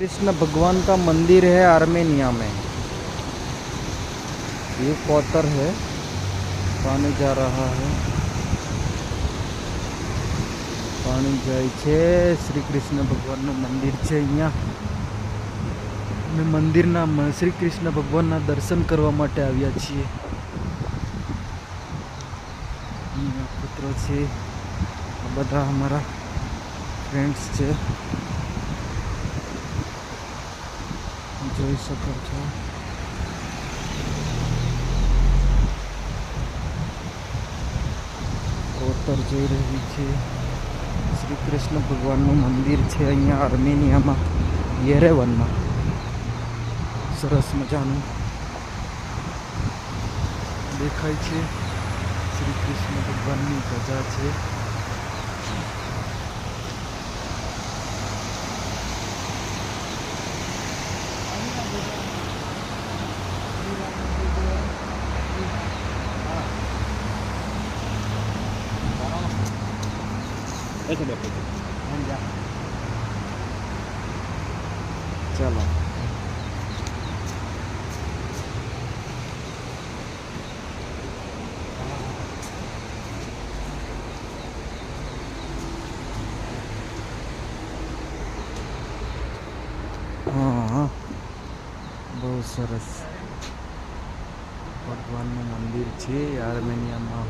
कृष्ण भगवान का मंदिर है आर्मेनिया में। ये कोतर है, पानी जा रहा है, पानी जाए छे। श्री कृष्ण भगवान નું મંદિર છે અહીંયા। અમે મંદિરના શ્રી કૃષ્ણ ભગવાનના દર્શન કરવા માટે આવ્યા છીએ। અહીંયા પુત્રો છે, આ બધા અમારા ફ્રેન્ડ્સ છે, જોઈ શકો છો। કોતર જોઈ રહી છે। શ્રી કૃષ્ણ ભગવાનનું મંદિર છે અહીંયા આર્મેનિયામાં, યેરેવનમાં। સરસ મજાનું દેખાય છે। શ્રી કૃષ્ણ ભગવાનની ધજા છે। चलो हाँ, बहुत सरस भगवान નું મંદિર છે આર્મેનિયામાં।